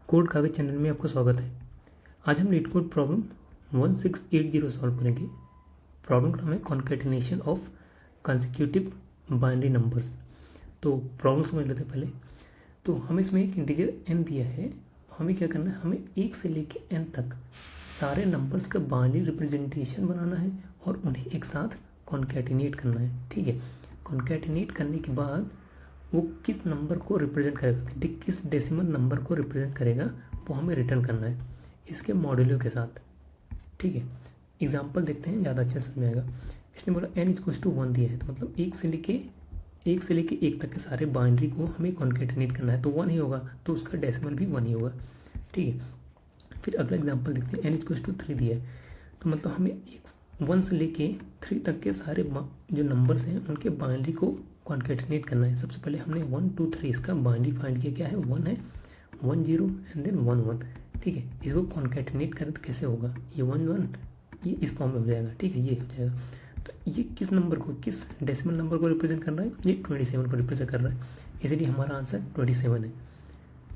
Code कागज channel में आपका स्वागत है। आज हम नीट कोड प्रॉब्लम 1680 सॉल्व करेंगे। प्रॉब्लम का नाम है concatenation of consecutive binary numbers. तो प्रॉब्लम समझ लेते हैं पहले। तो हमें इसमें एक इंटीजर n दिया है। हमें क्या करना है, हमें 1 से लेके n तक सारे नंबर्स का बाइनरी रिप्रेजेंटेशन बनाना है और उन्हें एक साथ कॉन्केटिनेट करना है। ठीक है, कॉन्केटिनेट करने के बाद वो किस नंबर को रिप्रेजेंट करेगा, किस डेसिमल नंबर को रिप्रेजेंट करेगा, वो हमें रिटर्न करना है इसके मॉड्यूलो के साथ। ठीक है, एग्जांपल देखते हैं, ज़्यादा अच्छा समझ में आएगा। इसने बोला n = 1 दिया है, तो मतलब 1 से लेके 1 तक के सारे बाइनरी को हमें कॉन्केटिनेट करना है, तो 1 ही होगा, तो उसका डेसिमल भी 1 ही होगा। ठीक है, फिर अगला एग्जाम्पल देखते हैं। n = 3 दिया है, तो मतलब हमें 1 से लेके 3 तक के सारे जो नंबर्स हैं उनके बाइनरी को कॉन्केटिनेट करना है। सबसे पहले हमने 1 2 3 इसका बाइनरी फाइंड किया, क्या है, 1 है, 1 0 एंड देन 1 1। ठीक है, इसको कॉन्केटिनेट करें तो कैसे होगा, ये 1 1 ये इस फॉर्म में हो जाएगा। ठीक है, ये हो जाएगा। तो ये किस नंबर को, किस डेसिमल नंबर को रिप्रेजेंट कर रहा है, ये 27 को रिप्रेजेंट कर रहा है, इसलिए हमारा आंसर 27 है।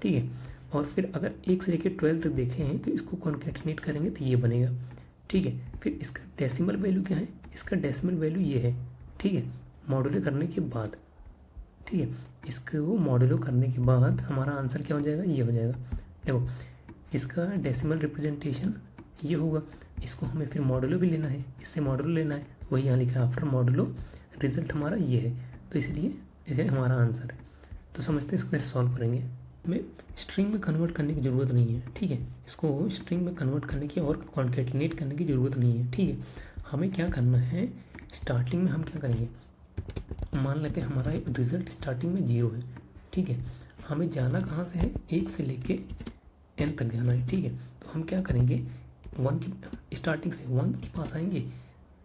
ठीक है, और फिर अगर 1 से लेकर 12 तक देखें तो इसको कॉन्केटिनेट करेंगे तो ये बनेगा। ठीक है, फिर इसका डेसिमल वैल्यू क्या है, इसका डेसिमल वैल्यू ये है। ठीक है, मॉड्यूलो करने के बाद, ठीक है, इसको मॉड्यूलो करने के बाद हमारा आंसर क्या हो जाएगा, ये हो जाएगा। देखो, इसका डेसिमल रिप्रेजेंटेशन ये होगा, इसको हमें फिर मॉड्यूलो भी लेना है, इससे मॉड्यूलो लेना है, वही यहाँ लिखा है आफ्टर मॉड्यूलो, रिजल्ट हमारा ये है, तो इसलिए इसे हमारा आंसर है। तो समझते हैं इसको कैसे सॉल्व करेंगे। हमें स्ट्रिंग में कन्वर्ट करने की ज़रूरत नहीं है। ठीक है, इसको स्ट्रिंग में कन्वर्ट करने की और कॉन्केटिनेट करने की ज़रूरत नहीं है। ठीक है, हमें क्या करना है, स्टार्टिंग में हम क्या करेंगे, मान लेते हैं हमारा रिजल्ट स्टार्टिंग में 0 है। ठीक है, हमें जाना कहाँ से है, 1 से लेके n तक जाना है। ठीक है, तो हम क्या करेंगे, 1 की स्टार्टिंग से 1 के पास आएंगे,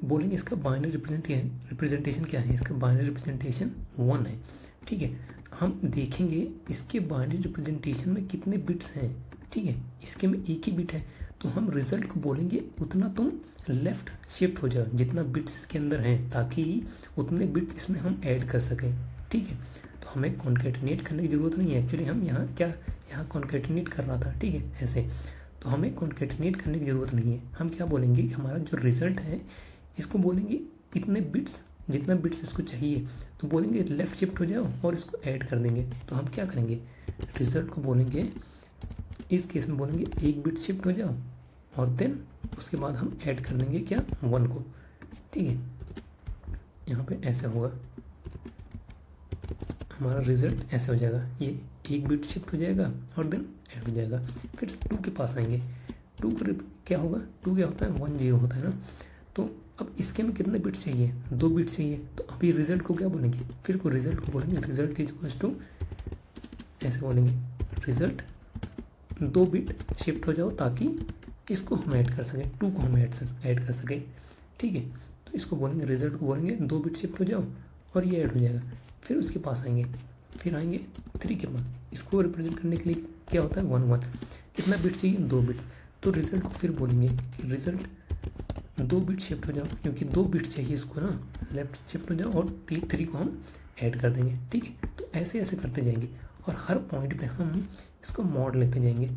बोलेंगे इसका बाइनरी रिप्रेजेंटेशन क्या है, इसका बाइनरी रिप्रेजेंटेशन 1 है। ठीक है, हम देखेंगे इसके बाइनरी रिप्रेजेंटेशन में कितने बिट्स हैं। ठीक है, इसके में एक ही बिट है, तो हम रिजल्ट को बोलेंगे उतना तुम लेफ्ट शिफ्ट हो जाओ, जितना बिट्स इसके अंदर हैं, ताकि उतने बिट्स इसमें हम ऐड कर सकें। ठीक है, तो हमें कॉन्केटिनेट करने की ज़रूरत नहीं है। एक्चुअली हम यहाँ कॉन्केटिनेट कर रहा था। ठीक है, ऐसे तो हमें कॉन्केटिनेट करने की ज़रूरत नहीं है। हम क्या बोलेंगे कि हमारा जो रिजल्ट है इसको बोलेंगे इतने बिट्स, जितना बिट्स इसको चाहिए, तो बोलेंगे लेफ़्ट शिफ्ट हो जाओ और इसको ऐड कर देंगे। तो हम क्या करेंगे, रिजल्ट को बोलेंगे, इस केस में बोलेंगे 1 बिट शिफ्ट हो जाओ और देन उसके बाद हम ऐड कर देंगे क्या, 1 को। ठीक है, यहाँ पे ऐसे होगा, हमारा रिजल्ट ऐसे हो जाएगा, ये 1 बिट शिफ्ट हो जाएगा और देन ऐड हो जाएगा। फिर 2 के पास आएंगे, 2 को क्या होगा, 2 क्या होता है, 1 0 होता है ना। तो अब इसके में कितने बिट्स चाहिए, 2 बिट चाहिए, तो अभी रिजल्ट को क्या बोलेंगे, फिर को रिजल्ट को बोलेंगे रिजल्ट = ऐसे बोलेंगे, रिजल्ट 2 बिट शिफ्ट हो जाओ ताकि इसको हम ऐड कर सकें, 2 को हम ऐड कर सकें। ठीक है, तो इसको बोलेंगे, रिजल्ट को बोलेंगे 2 बिट शिफ्ट हो जाओ और ये ऐड हो जाएगा। फिर उसके पास आएंगे, फिर आएंगे 3 के बाद, इसको रिप्रेजेंट करने के लिए क्या होता है, 1 1, कितना बिट चाहिए, 2 बिट, तो रिजल्ट को फिर बोलेंगे कि रिजल्ट 2 बिट शिफ्ट हो जाओ, क्योंकि 2 बिट चाहिए इसको ना, लेफ्ट शिफ्ट हो जाओ और 3 को हम ऐड कर देंगे। ठीक है, तो ऐसे ऐसे करते जाएंगे और हर पॉइंट पे हम इसको मॉड लेते जाएंगे।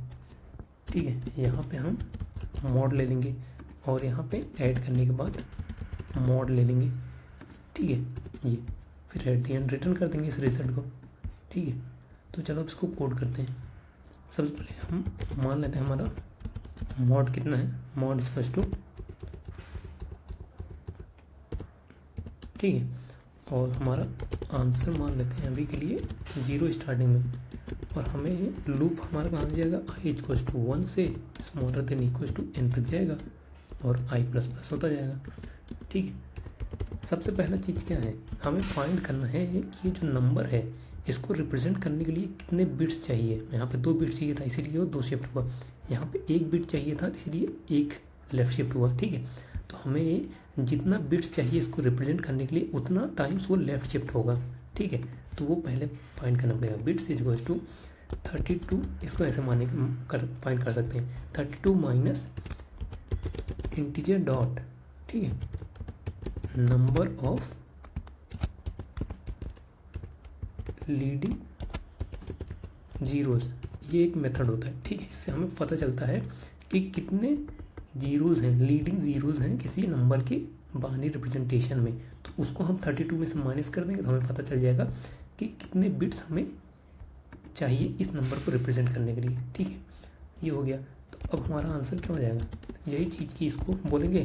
ठीक है, यहाँ पे हम मॉड ले लेंगे और यहाँ पे ऐड करने के बाद मॉड ले लेंगे। ठीक है, ये फिर एट द एंड रिटर्न कर देंगे इस रिजल्ट को। ठीक है, तो चलो अब इसको कोड करते हैं। सबसे पहले हम मान लेते हैं हमारा मॉड कितना है, मॉड = ठीक है, और हमारा आंसर मान लेते हैं अभी के लिए 0 स्टार्टिंग में, और हमें लूप हमारा कहाँ से जाएगा, i = 1 से smaller than equal to n तक जाएगा और i++ होता जाएगा। ठीक है, सबसे पहला चीज़ क्या है, हमें फाइंड करना है कि ये जो नंबर है इसको रिप्रेजेंट करने के लिए कितने बिट्स चाहिए। यहाँ पे 2 बिट चाहिए था इसीलिए वो 2 शिफ्ट हुआ, यहाँ पे 1 बिट चाहिए था इसलिए 1 लेफ्ट शिफ्ट हुआ। ठीक है, तो हमें जितना बिट्स चाहिए इसको रिप्रेजेंट करने के लिए उतना टाइम्स वो लेफ्ट शिफ्ट होगा। ठीक है, तो वो पहले फाइंड करना पड़ेगा। बिट्स = 32, इसको ऐसे फाइंड कर सकते हैं, 32 माइनस इंटीजर डॉट, ठीक है, नंबर ऑफ लीडिंग जीरोस ये एक मेथड होता है, ठीक है। इससे हमें पता चलता है कि कितने जीरोज़ हैं, लीडिंग जीरोज़ हैं किसी नंबर के बाइनरी रिप्रेजेंटेशन में। तो उसको हम 32 में से माइनस कर देंगे तो हमें पता चल जाएगा कि कितने बिट्स हमें चाहिए इस नंबर को रिप्रेजेंट करने के लिए, ठीक है। ये हो गया। तो अब हमारा आंसर क्या हो जाएगा, यही चीज़ की इसको बोलेंगे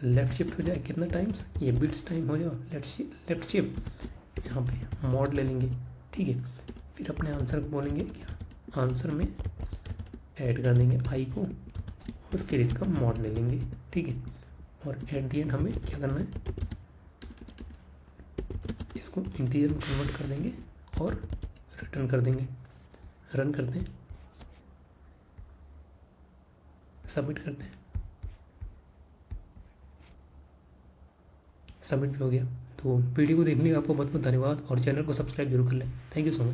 लेफ्ट शिफ्ट हो जाए कितना टाइम्स, ये बिट्स टाइम हो जाओ लेफ्ट शिफ्ट, यहाँ पे मॉड ले लेंगे, ठीक है। फिर अपने आंसर को बोलेंगे क्या, आंसर में ऐड कर देंगे आई को और फिर इसका मॉड ले लेंगे, ठीक है। और एट दी एंड हमें क्या करना है, इसको इंटीजर में कन्वर्ट कर देंगे और रिटर्न कर देंगे। रन करते हैं, सबमिट करते हैं, सबमिट भी हो गया। तो वीडियो को देखने का आपको बहुत बहुत धन्यवाद और चैनल को सब्सक्राइब जरूर कर लें। Thank you so much.